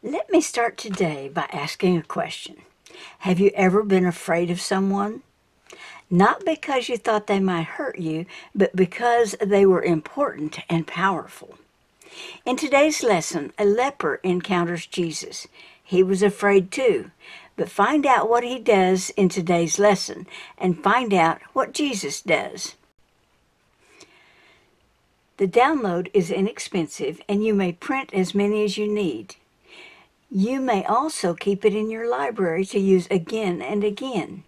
Let me start today by asking a question. Have you ever been afraid of someone? Not because you thought they might hurt you, but because they were important and powerful. In today's lesson, a leper encounters Jesus. He was afraid too, but find out what he does in today's lesson and find out what Jesus does. The download is inexpensive and you may print as many as you need. You may also keep it in your library to use again and again.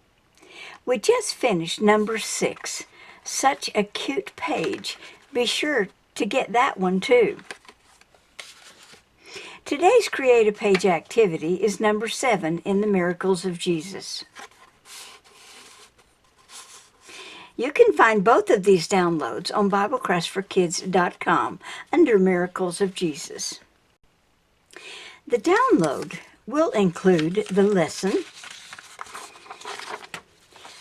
We just finished number 6. Such a cute page. Be sure to get that one too. Today's Create a Page activity is number 7 in the Miracles of Jesus. You can find both of these downloads on BibleClassForKids.com under Miracles of Jesus. The download will include the lesson,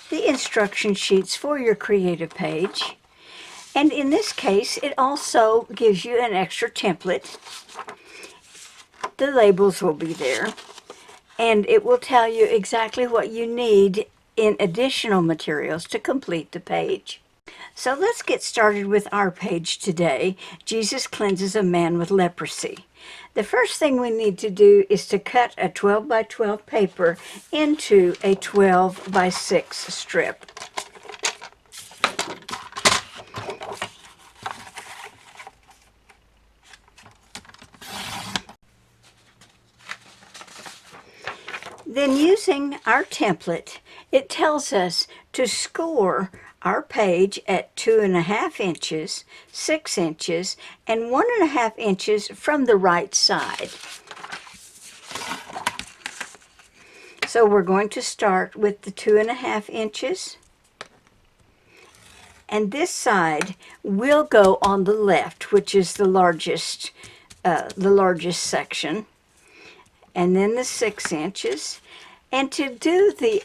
the instruction sheets for your creative page, and in this case, it also gives you an extra template. The labels will be there, and it will tell you exactly what you need in additional materials to complete the page. So let's get started with our page today. Jesus cleanses a man with leprosy. The first thing we need to do is to cut a 12 by 12 paper into a 12 by 6 strip. Then using our template, it tells us to score our page at 2.5 inches, 6 inches, and 1.5 inches from the right side. So we're going to start with the 2.5 inches. And this side will go on the left, which is the largest section. And then the 6 inches. And to do the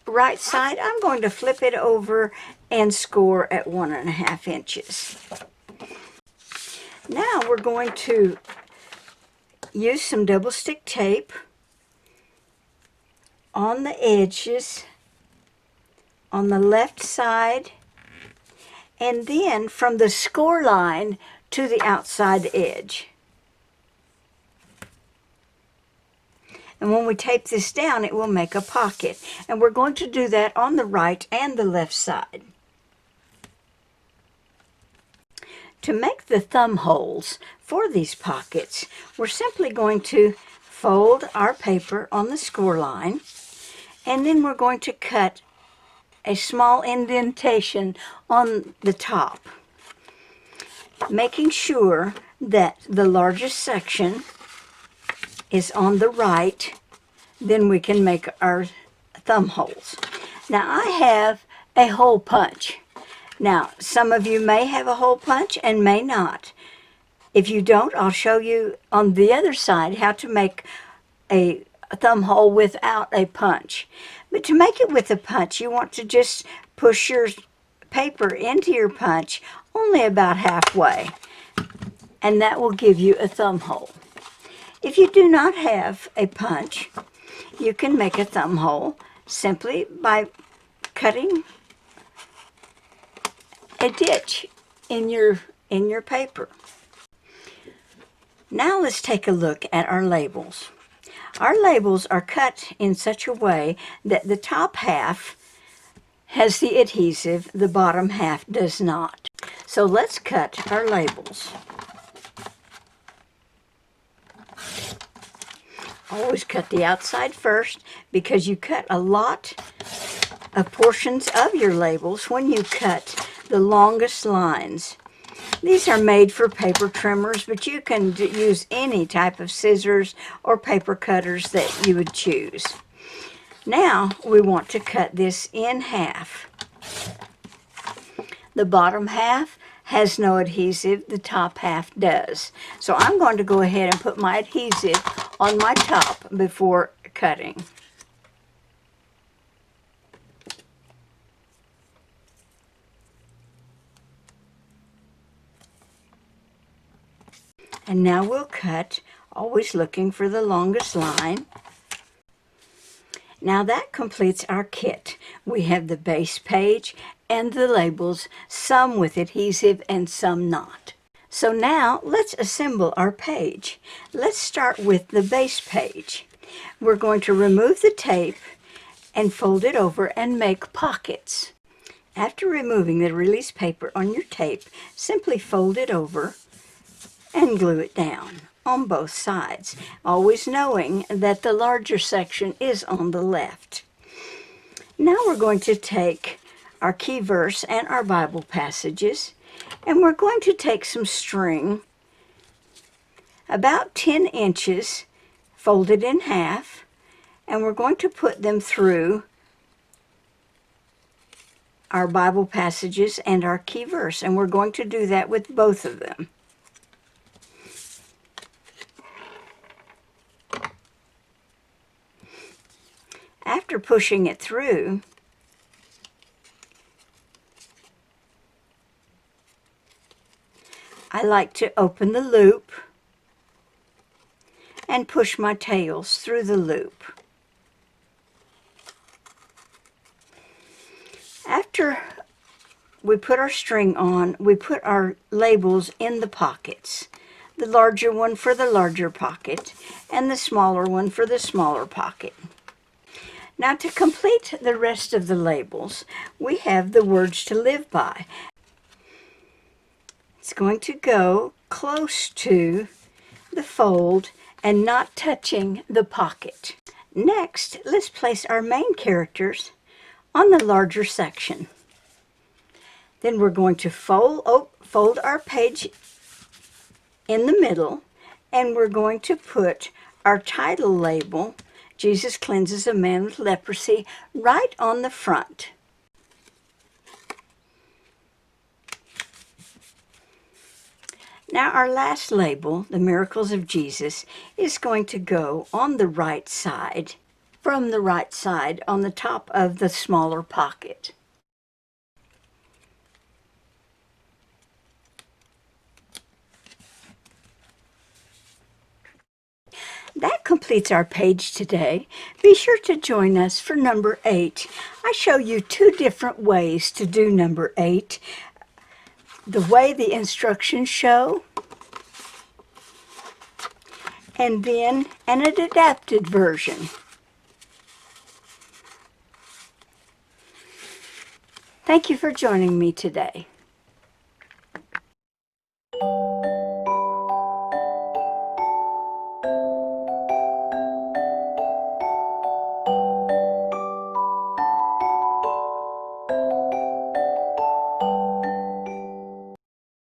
right side, I'm going to flip it over and score at 1.5 inches. Now we're going to use some double stick tape on the edges on the left side, and then from the score line to the outside edge. And when we tape this down, it will make a pocket. And we're going to do that on the right and the left side. To make the thumb holes for these pockets, we're simply going to fold our paper on the score line, and then we're going to cut a small indentation on the top, making sure that the largest section is on the right. Then we can make our thumb holes. Now I have a hole punch. Now some of you may have a hole punch and may not. If you don't, I'll show you on the other side how to make a thumb hole without a punch. But to make it with a punch, you want to just push your paper into your punch only about halfway, and that will give you a thumb hole. If you do not have a punch, you can make a thumb hole simply by cutting a ditch in your paper. Now let's take a look at our labels. Our labels are cut in such a way that the top half has the adhesive, the bottom half does not. So let's cut our labels. Always cut the outside first, because you cut a lot of portions of your labels when you cut the longest lines. These are made for paper trimmers, but you can use any type of scissors or paper cutters that you would choose. Now we want to cut this in half. The bottom half has no adhesive, the top half does. So I'm going to go ahead and put my adhesive on my top before cutting. And now we'll cut always looking for the longest line. Now that completes our kit. We have the base page and the labels, some with adhesive and some not. So now let's assemble our page. Let's start with the base page. We're going to remove the tape and fold it over and make pockets. After removing the release paper on your tape, simply fold it over and glue it down on both sides, always knowing that the larger section is on the left. Now we're going to take our key verse and our Bible passages, and we're going to take some string, about 10 inches, folded in half, and we're going to put them through our Bible passages and our key verse, and we're going to do that with both of them. After pushing it through, I like to open the loop and push my tails through the loop. After we put our string on, we put our labels in the pockets. The larger one for the larger pocket and the smaller one for the smaller pocket. Now to complete the rest of the labels, we have the words to live by. It's going to go close to the fold and not touching the pocket. Next, let's place our main characters on the larger section. Then we're going to fold our page in the middle, and we're going to put our title label, Jesus Cleanses a Man with Leprosy, right on the front. Now our last label, The Miracles of Jesus, is going to go on the right side, from the right side on the top of the smaller pocket. That completes our page today. Be sure to join us for number 8. I show you 2 different ways to do number 8. The way the instructions show, and then an adapted version. Thank you for joining me today.